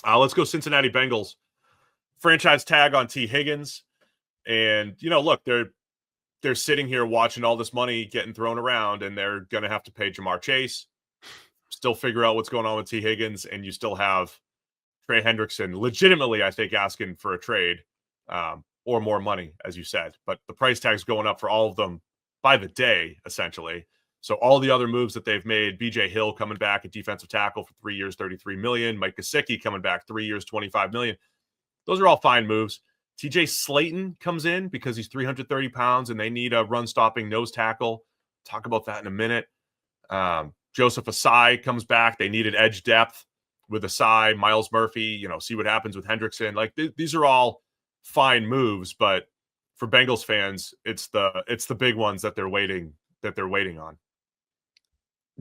Let's go Cincinnati Bengals. Franchise tag on Tee Higgins. And, look, they're sitting here watching all this money getting thrown around, and they're going to have to pay Jamar Chase, still figure out what's going on with Tee Higgins, and you still have Trey Hendrickson legitimately, I think, asking for a trade or more money, as you said. But the price tag's going up for all of them by the day, essentially. So all the other moves that they've made, BJ Hill coming back at defensive tackle for 3 years, $33 million. Mike Gesicki coming back 3 years, $25 million. Those are all fine moves. TJ Slayton comes in because he's 330 pounds and they need a run-stopping nose tackle. Talk about that in a minute. Joseph Asai comes back. They needed edge depth with Asai, Miles Murphy, see what happens with Hendrickson. Like these are all fine moves, but for Bengals fans, it's the big ones that they're waiting on.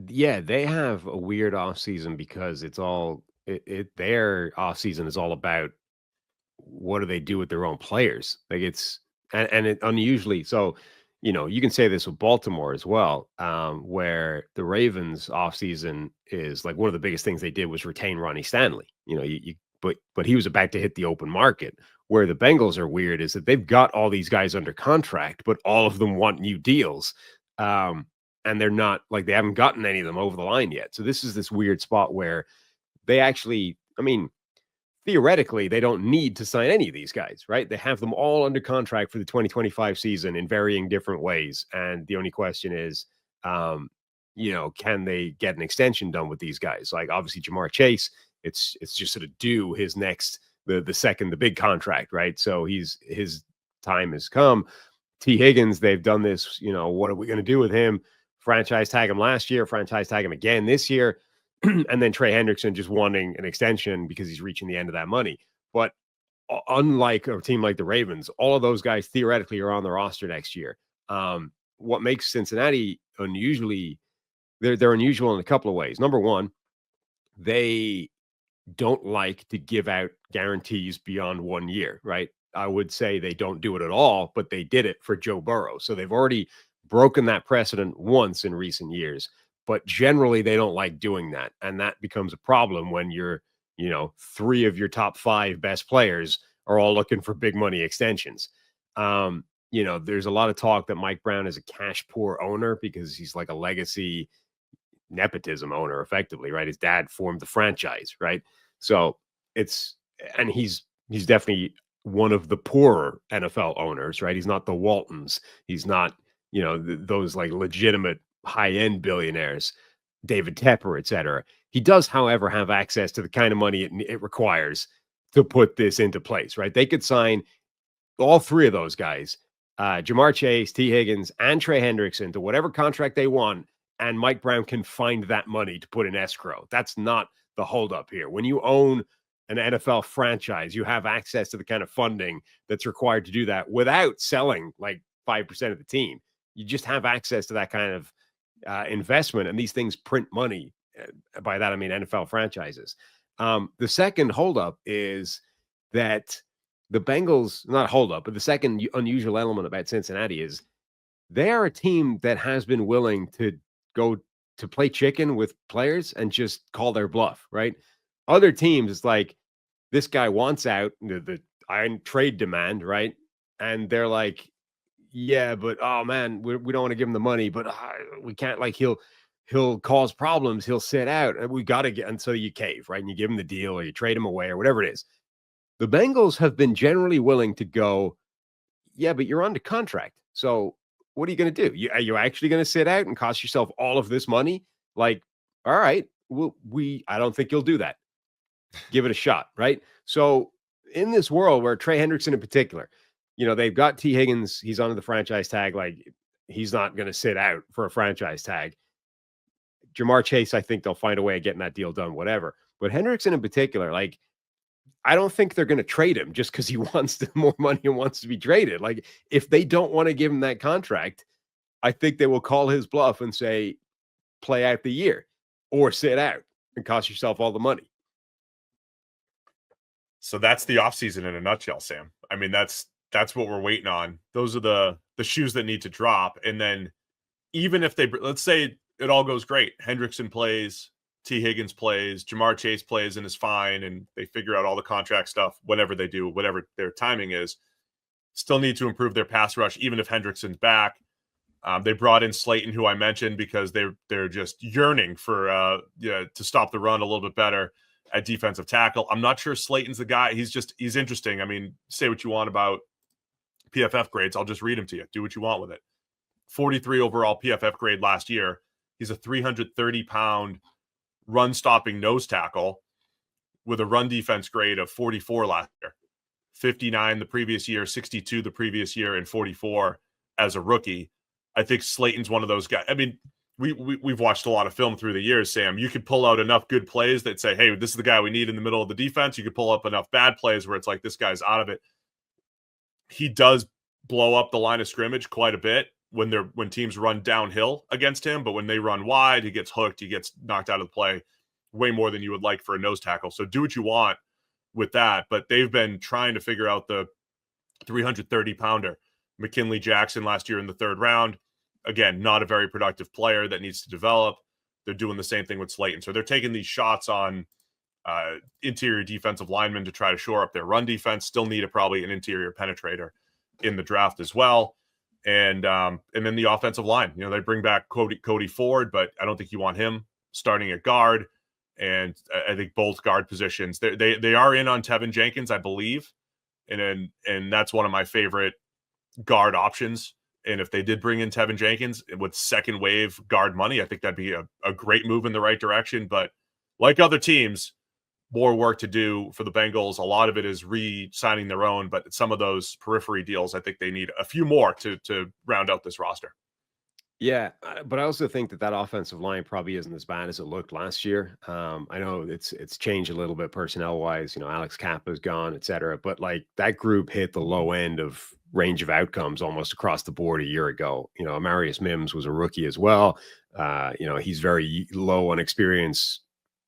Yeah, they have a weird offseason because it's all their offseason is all about what do they do with their own players. Like it's and it unusually so. You can say this with Baltimore as well, where the Ravens offseason is like one of the biggest things they did was retain Ronnie Stanley. But he was about to hit the open market. Where the Bengals are weird is that they've got all these guys under contract, but all of them want new deals. And they're not like they haven't gotten any of them over the line yet. So this is this weird spot where they actually, theoretically, they don't need to sign any of these guys, right? They have them all under contract for the 2025 season in varying different ways. And the only question is, can they get an extension done with these guys? Like obviously Jamar Chase, it's just sort of due his next, the big contract, right? So his time has come. Tee Higgins, they've done this, what are we going to do with him? Franchise tag him last year, franchise tag him again this year. And then Trey Hendrickson just wanting an extension because he's reaching the end of that money. But unlike a team like the Ravens, all of those guys theoretically are on the roster next year. What makes Cincinnati unusually, they're unusual in a couple of ways. Number one, they don't like to give out guarantees beyond 1 year, right? I would say they don't do it at all, but they did it for Joe Burrow. So they've already broken that precedent once in recent years. But generally, they don't like doing that. And that becomes a problem when you're, 3 of your top 5 best players are all looking for big money extensions. There's a lot of talk that Mike Brown is a cash poor owner because he's like a legacy nepotism owner, effectively, right? His dad formed the franchise, right? So he's definitely one of the poorer NFL owners, right? He's not the Waltons. He's not, those like legitimate high-end billionaires, David Tepper, et cetera. He does, however, have access to the kind of money it requires to put this into place, right? They could sign all 3 of those guys, Jamar Chase, Tee Higgins, and Trey Hendrickson to whatever contract they want, and Mike Brown can find that money to put in escrow. That's not the holdup here. When you own an NFL franchise, you have access to the kind of funding that's required to do that without selling like 5% of the team. You just have access to that kind of investment, and these things print money. By that I mean NFL franchises. The second holdup is that the Bengals, not holdup, but the second unusual element about Cincinnati is they are a team that has been willing to go to play chicken with players and just call their bluff, right? Other teams, it's like this guy wants out, the iron trade demand, right? And they're like, yeah, but oh man, we don't want to give him the money, but we can't. Like he'll cause problems. He'll sit out, and we got to get. And so you cave, right? And you give him the deal, or you trade him away, or whatever it is. The Bengals have been generally willing to go. Yeah, but you're under contract, so what are you going to do? Are you actually going to sit out and cost yourself all of this money? Like, all right, I don't think you'll do that. Give it a shot, right? So in this world where Trey Hendrickson in particular, they've got Tee Higgins. He's under the franchise tag. Like, he's not going to sit out for a franchise tag. Jamar Chase, I think they'll find a way of getting that deal done, whatever. But Hendrickson in particular, like, I don't think they're going to trade him just because he wants more money and wants to be traded. Like, if they don't want to give him that contract, I think they will call his bluff and say, play out the year or sit out and cost yourself all the money. So that's the offseason in a nutshell, Sam. I mean, that's what we're waiting on. Those are the shoes that need to drop. And then even if let's say it all goes great, Hendrickson plays Tee Higgins plays, Jamar Chase plays and is fine, and they figure out all the contract stuff whenever they do, whatever their timing is. Still need to improve their pass rush, even if Hendrickson's back. They brought in Slayton, who I mentioned, because they're just yearning for to stop the run a little bit better at defensive tackle. I'm not sure Slayton's the guy. He's interesting. I mean, say what you want about PFF grades. I'll just read them to you. Do what you want with it. 43 overall PFF grade last year. He's a 330-pound run-stopping nose tackle with a run defense grade of 44 last year. 59 the previous year, 62 the previous year, and 44 as a rookie. I think Slayton's one of those guys. I mean, we've watched a lot of film through the years, Sam. You could pull out enough good plays that say, hey, this is the guy we need in the middle of the defense. You could pull up enough bad plays where it's like, this guy's out of it. He does blow up the line of scrimmage quite a bit when teams run downhill against him, but when they run wide, he gets hooked, he gets knocked out of the play way more than you would like for a nose tackle. So do what you want with that, but they've been trying to figure out the 330-pounder. McKinley Jackson last year in the 3rd round. Again, not a very productive player that needs to develop. They're doing the same thing with Slayton. So they're taking these shots on interior defensive linemen to try to shore up their run defense. Still need probably an interior penetrator in the draft as well. And then the offensive line. You know, they bring back Cody Ford, but I don't think you want him starting at guard. And I think both guard positions, they are in on Tevin Jenkins, I believe. And that's one of my favorite guard options. And if they did bring in Tevin Jenkins with second wave guard money, I think that'd be a great move in the right direction. But like other teams, more work to do for the Bengals. A lot of it is re-signing their own, but some of those periphery deals, I think they need a few more to round out this roster. Yeah, but I also think that offensive line probably isn't as bad as it looked last year. I know it's changed a little bit personnel wise. You know, Alex Kappa's gone, et cetera. But like that group hit the low end of range of outcomes almost across the board a year ago. You know, Amarius Mims was a rookie as well. You know, he's very low on experience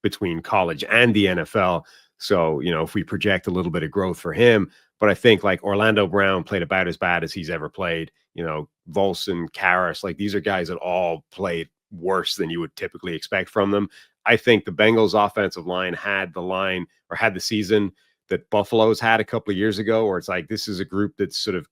between college and the NFL. So, you know, if we project a little bit of growth for him, but I think like Orlando Brown played about as bad as he's ever played. You know, Volson, Karras, like these are guys that all played worse than you would typically expect from them. I think the Bengals offensive line had the season that Buffalo's had a couple of years ago, where it's like, this is a group that's sort of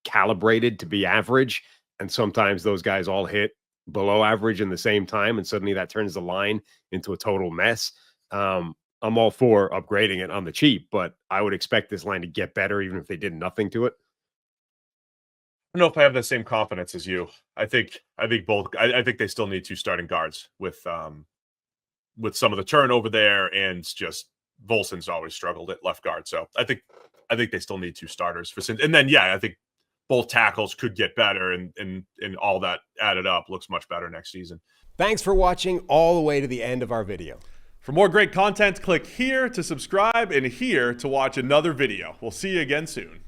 calibrated to be average. And sometimes those guys all hit below average in the same time. And suddenly that turns the line into a total mess. I'm all for upgrading it on the cheap, but I would expect this line to get better even if they did nothing to it. I don't know if I have the same confidence as you. I think both. I think they still need 2 starting guards with some of the turnover there, and just Volson's always struggled at left guard. So I think they still need 2 starters for. And then I think both tackles could get better, and all that added up looks much better next season. Thanks for watching all the way to the end of our video. For more great content, click here to subscribe and here to watch another video. We'll see you again soon.